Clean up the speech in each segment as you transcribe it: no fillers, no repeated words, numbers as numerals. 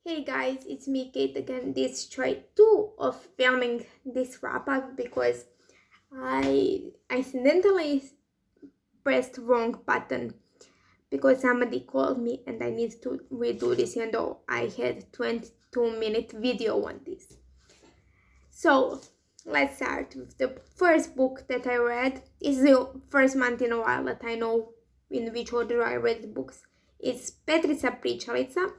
Hey guys, it's me Kate again. This try 2 of filming this wrap up because I accidentally pressed wrong button because somebody called me and I need to redo this even though I had 22-minute video on this. So let's start with the first book that I read. It's the first month in a while that I know in which order I read the books. It's Petrica Pričalica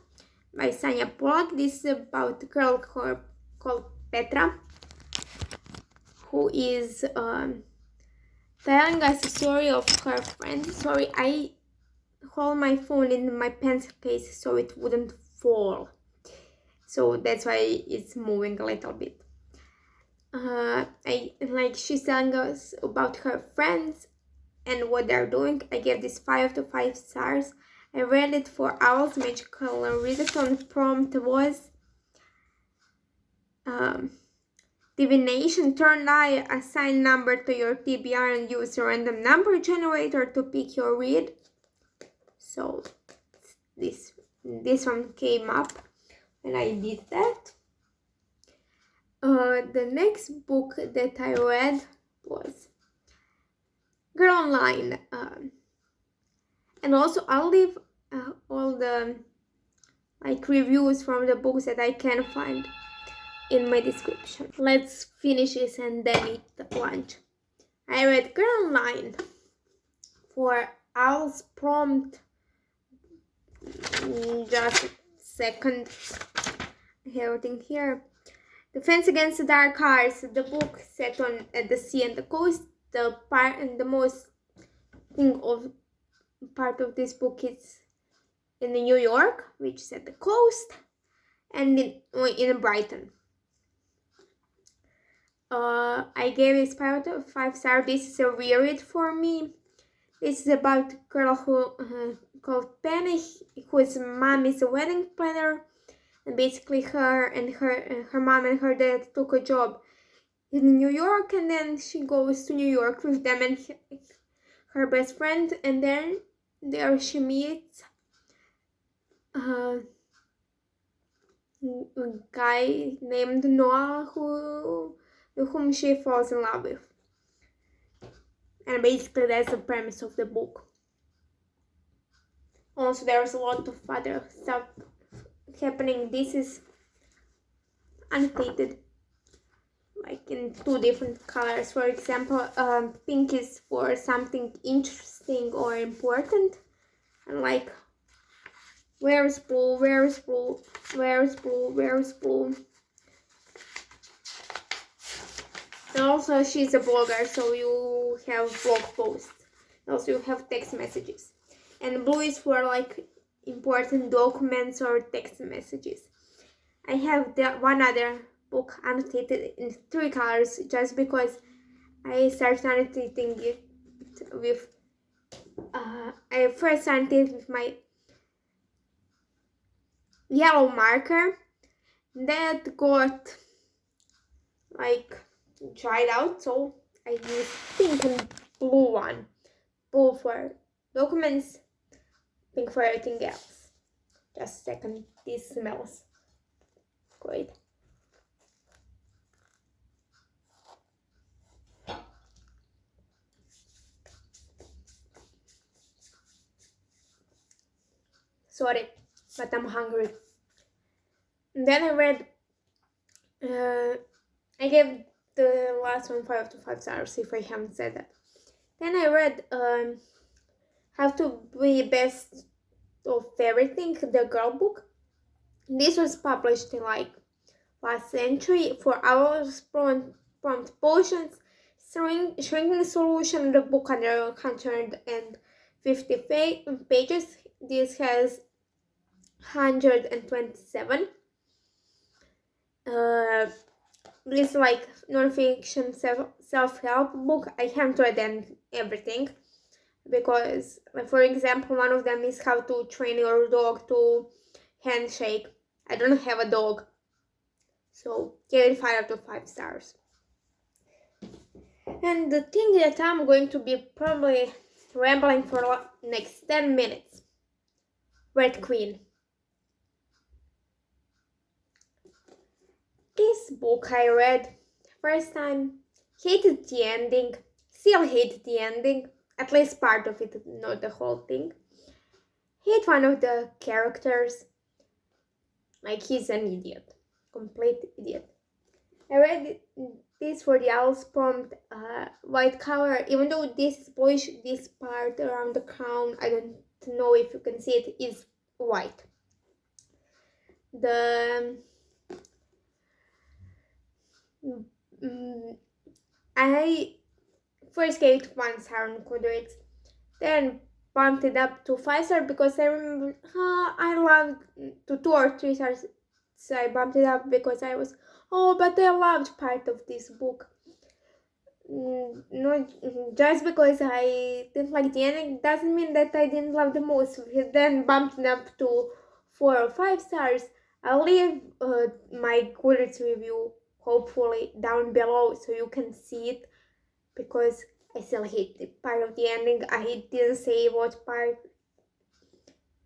by Sanja Polak. This is about a girl called Petra, who is telling us a story of her friend. Sorry, I hold my phone in my pencil case so it wouldn't fall. So that's why it's moving a little bit. She's telling us about her friends and what they're doing. I gave this 5 out of 5 stars. I read it for O.W.L.s. magical readathon. Prompt was divination. Turn I assign number to your TBR and use a random number generator to pick your read. So this one came up and I did that. The next book that I read was Girl Online. And also I'll leave all the reviews from the books that I can find in my description. Let's finish this and then eat the lunch. I read Girl Online for O.W.L.s. prompt. Just a second. Everything here. Defense Against the Dark Arts. The book set on at the sea and the coast. The most thing of part of this book is in New York, which is at the coast, and in Brighton. I gave it 5 out of 5 stars. This is a reread for me. This is about a girl who called Penny, whose mom is a wedding planner, and basically her mom and her dad took a job in New York, and then she goes to New York with them and her best friend, and then there she meets a guy named Noah whom she falls in love with. And basically that's the premise of the book. Also there's a lot of other stuff happening. This is annotated like in 2 different colors. For example, pink is for something interesting or important, and like where's blue, where's blue, where's blue, where's blue. And also she's a blogger, so you have blog posts. Also you have text messages. And blue is for like important documents or text messages. I have one other book annotated in 3 colors just because I started annotating it with I first annotated with my yellow marker that got like dried out, so I used pink and blue one. Blue for documents, pink for everything else. Just a second, this smells great. Sorry, but I'm hungry. And then I read, I gave the last one 5 out of 5 stars if I haven't said that. Then I read How to Be Best of Everything, the girl book. This was published in like last century for O.W.L.s. prompt potions, shrinking solution. The book under 150 pages. This has 127. This is like non-fiction self-help book. I haven't read everything because, like, for example, one of them is how to train your dog to handshake. I don't have a dog, so give it 5 out of 5 stars. And the thing that I'm going to be probably rambling for the next 10 minutes. Red Queen. book I read first time, hated the ending, still hate the ending, at least part of it, not the whole thing. Hate one of the characters, like he's an idiot, complete idiot. I read this for the O.W.L.s prompt, white color, even though this is bluish, this part around the crown, I don't know if you can see it, is white. I first gave it 1 star on Goodreads, then bumped it up to 5 stars because I remember I loved to 2 or 3 stars, so I bumped it up because I was, but I loved part of this book. Not just because I didn't like the ending doesn't mean that I didn't love the most. Then bumped it up to 4 or 5 stars. I'll leave my Goodreads review hopefully down below so you can see it, because I still hate the part of the ending. I didn't say what part,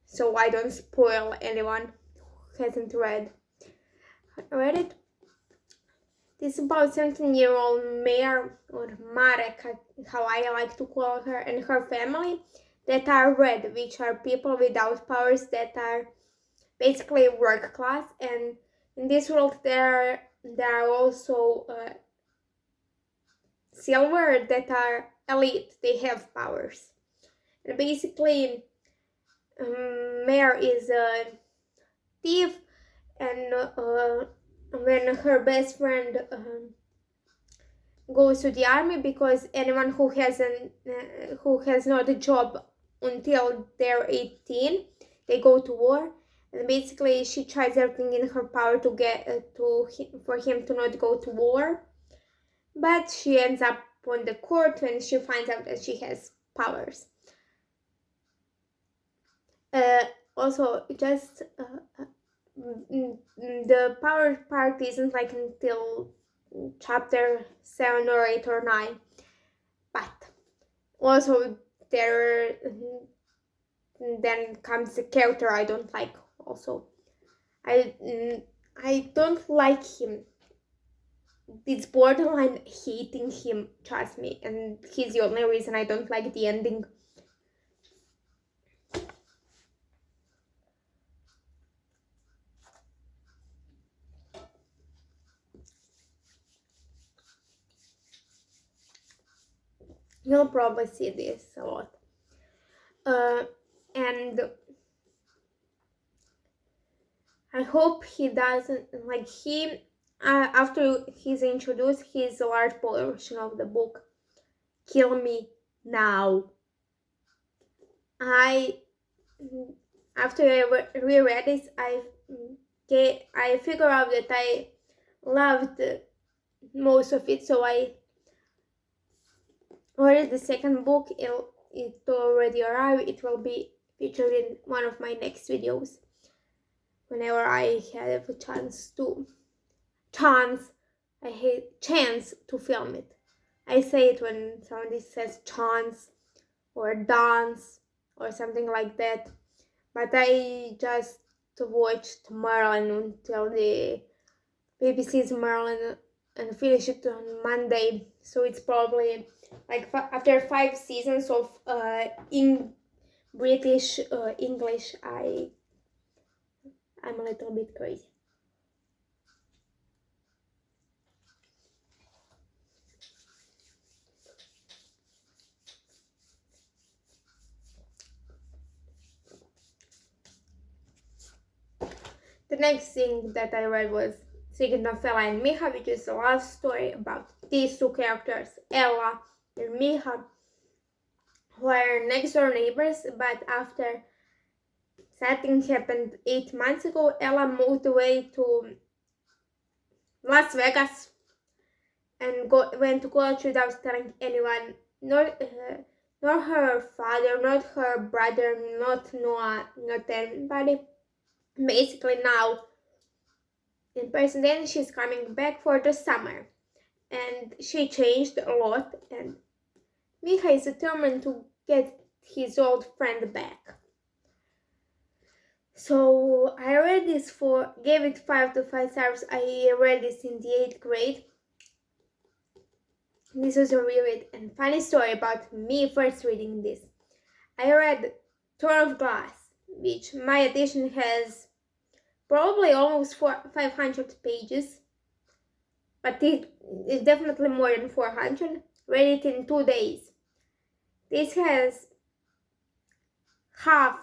so I don't spoil anyone who hasn't read it. This is about 17-year-old Mare, or Marek, how I like to call her, and her family that are red, which are people without powers that are basically work class. And in this world there are also silver that are elite, they have powers. And basically Mare is a thief, and when her best friend goes to the army, because anyone who has not a job until they're 18, they go to war, and basically she tries everything in her power to get for him to not go to war, but she ends up on the court when she finds out that she has powers. Also, just the power part isn't like until chapter 7 or 8 or 9, but also there then comes the character I don't like. Also, I don't like him. It's borderline hating him, trust me, and he's the only reason I don't like the ending. You'll probably see this a lot. And I hope he doesn't, like, after he's introduced, his large portion of the book, kill me now. After I reread this, I figured out that I loved most of it, so I ordered the second book. It already arrived. It will be featured in one of my next videos whenever I have a chance to film it. I say it when somebody says chance or dance or something like that, but I just watched Merlin until the BBC's Merlin and finish it on Monday, so it's probably like after 5 seasons of in British English, I'm a little bit crazy. The next thing that I read was Secret Novella and Micha, which is a love story about these two characters, Ella and Micha, who are next door neighbors, but after something happened 8 months ago, Ella moved away to Las Vegas and went to college without telling anyone, not her father, not her brother, not Noah, not anybody. Basically now, in person, then she's coming back for the summer, and she changed a lot, and Micha is determined to get his old friend back. So I read this gave it 5 to 5 stars. I read this in the 8th grade. This was a reread and funny story about me first reading this. I read Tour of Glass, which my edition has probably almost 500 pages, but it is definitely more than 400. Read it in 2 days. This has half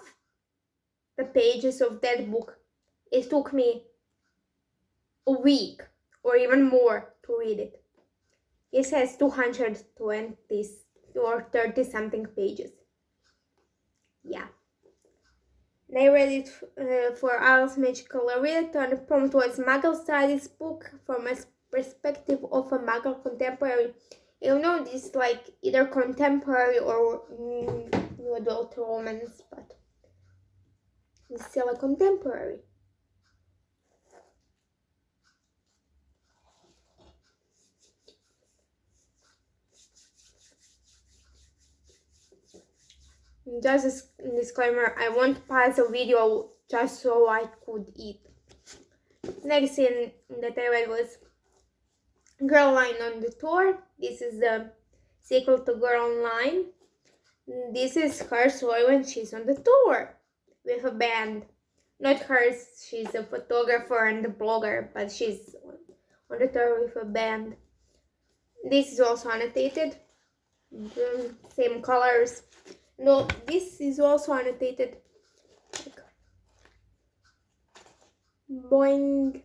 the pages of that book. It took me a week or even more to read it. It has 220 or 30 something pages. Yeah. And I read it for O.W.L.s magical readathon. The prompt was Muggle studies book from a perspective of a Muggle contemporary. You know, this like either contemporary or new adult romance, but it's still a contemporary. Just a disclaimer, I won't pause the video just so I could eat. Next thing that I read was Girl Line on the Tour. This is the sequel to Girl Online. This is her story when she's on the tour with a band. Not hers, she's a photographer and a blogger, but she's on the tour with a band. This is also annotated, the same colors. No, this is also annotated. Boing.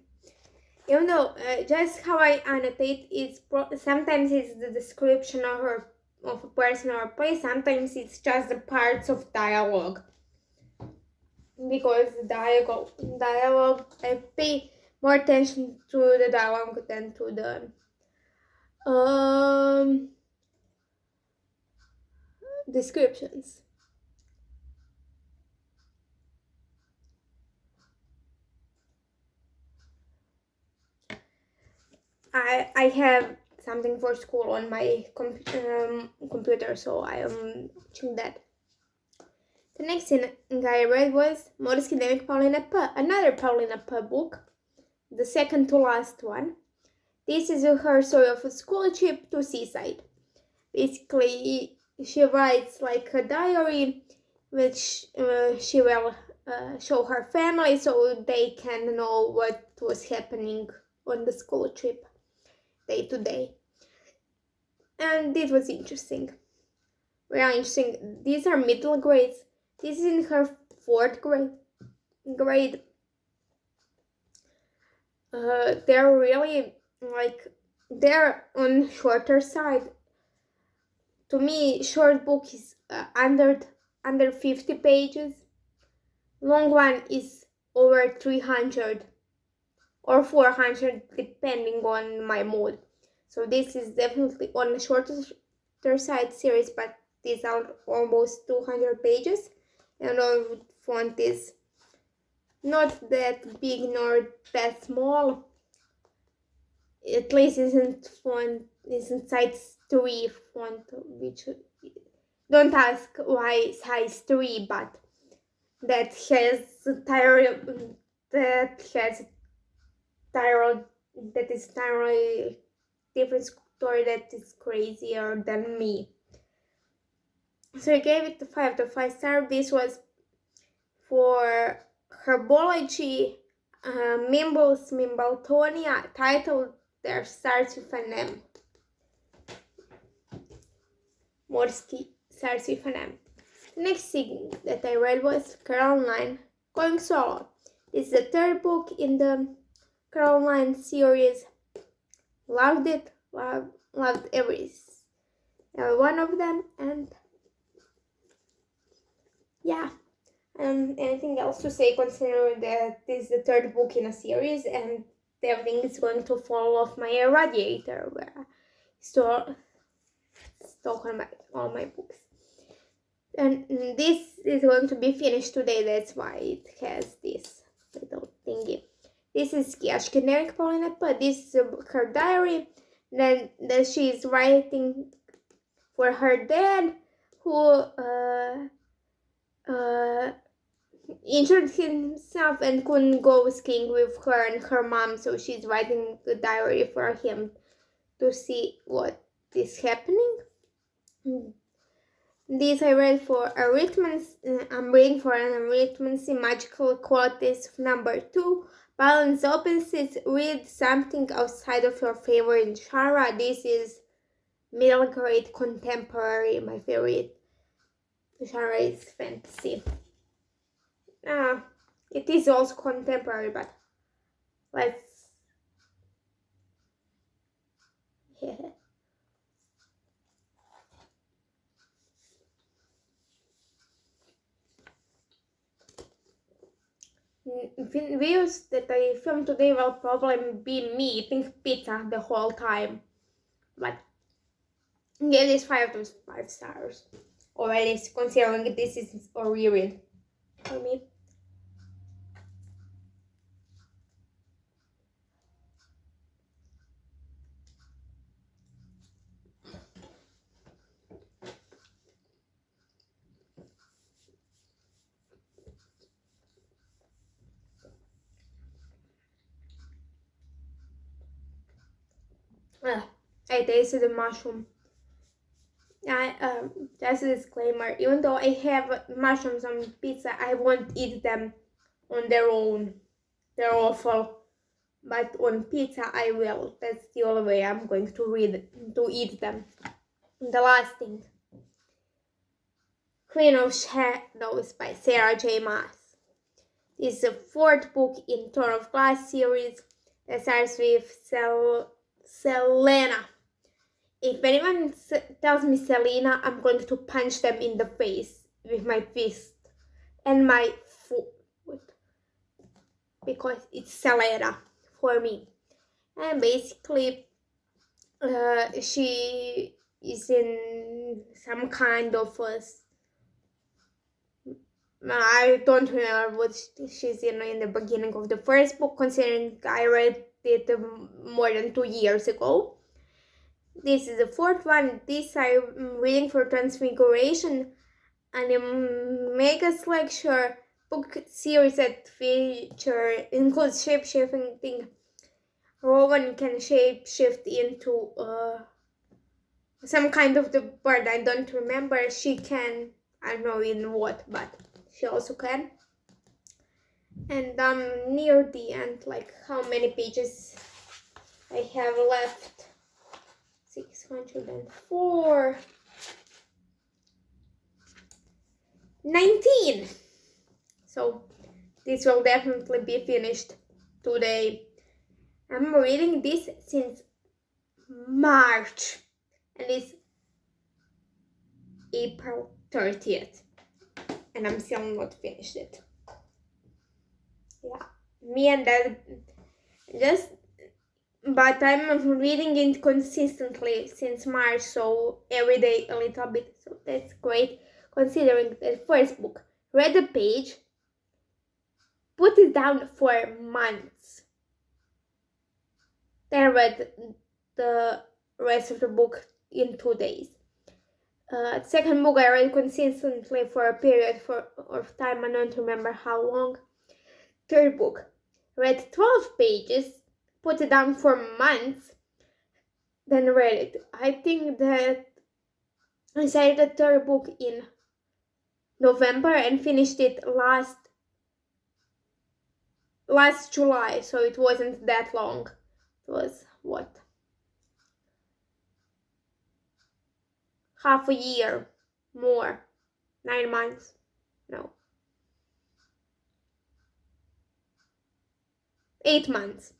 You know, just how I annotate is sometimes it's the description of a person or a place. Sometimes it's just the parts of dialogue. Because dialogue, I pay more attention to the dialogue than to the descriptions. I have something for school on my computer, so I am watching that. The next thing I read was Morski dnevnik Pauline P, another Pauline P book, the second to last one. This is her story of a school trip to seaside. Basically, she writes like a diary, which she will show her family so they can know what was happening on the school trip day to day. And it was interesting. Very interesting. These are middle grades. This is in her 4th grade. They're really they're on shorter side. To me, short book is under 50 pages. Long one is over 300 or 400 depending on my mood. So this is definitely on the shorter side series, but these are almost 200 pages, and the font is not that big nor that small. At least isn't size 3 font, which don't ask why size 3, but that has entirely different story that is crazier than me. So I gave it 5 to 5 stars. This was for herbology, Mimbles Mimbletonia, titled There Starts with an M. Morski starts with an M. The next thing that I read was Caroline Going Solo. This is the 3rd book in the Caroline series. Loved it. Loved every one of them, and yeah. Anything else to say, considering that this is the 3rd book in a series and everything is going to fall off my radiator where I store all my books. And this is going to be finished today, that's why it has this little thingy. This is Skijaški dnevnik Pauline P. This is her diary that she is writing for her dad, who injured himself and couldn't go skiing with her and her mom, so she's writing the diary for him to see what is happening. This I read for arithmetic. I'm reading for an arithmetic magical qualities of number 2. Balance opposites. Read something outside of your favorite genre. This is middle grade contemporary. My favorite genre is fantasy. It is also contemporary, but let's. Videos that I filmed today will probably be me eating pizza the whole time, but yeah, it is 5 to 5 stars, or at least considering this is a reread for me. I tasted the mushroom. Just a disclaimer, even though I have mushrooms on pizza, I won't eat them on their own. They're awful. But on pizza I will. That's the only way I'm going to eat them. The last thing. Queen of Shadows by Sarah J. Maas. This is the 4th book in Throne of Glass series that starts with Selena. If anyone tells me Selena, I'm going to punch them in the face with my fist and my foot, because it's Selena for me. And basically, she is in some kind of I don't remember what she's in the beginning of the first book, considering I read it more than 2 years ago. This is the 4th one. This I'm reading for Transfiguration, and a mega lecture book series that includes shape-shifting. Rowan can shape-shift into some kind of the bird. I don't remember. She can, I don't know in what, but she also can. And I'm near the end, like how many pages I have left. 604. 19. So this will definitely be finished today. I'm reading this since March, and it's April 30th, and I'm still not finished it. Yeah, me and that but I'm reading it consistently since March, so every day a little bit, so that's great considering the first book. Read a page, put it down for months, then read the rest of the book in 2 days. Second book I read consistently for a period of time, I don't remember how long. Third book, read 12 pages, put it down for months, then read it. I think that I started the third book in November and finished it last July, so it wasn't that long. It was what? Half a year more. 9 months. No. 8 months.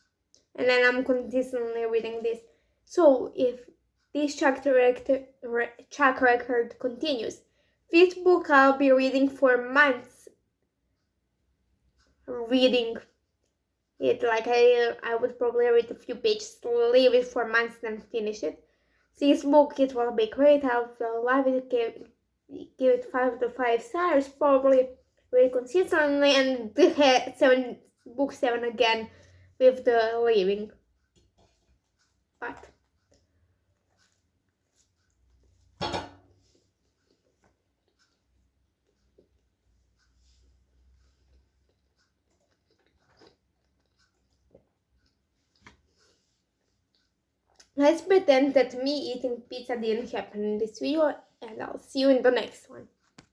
And then I'm consistently reading this. So if this track record continues, 5th book I'll be reading for months. Reading it, like I would probably read a few pages, leave it for months, then finish it. 6th book, it will be great. I will love it. Give it 5 to 5 stars, probably very consistently, and book 7 again with the leaving. But let's pretend that me eating pizza didn't happen in this video, and I'll see you in the next one.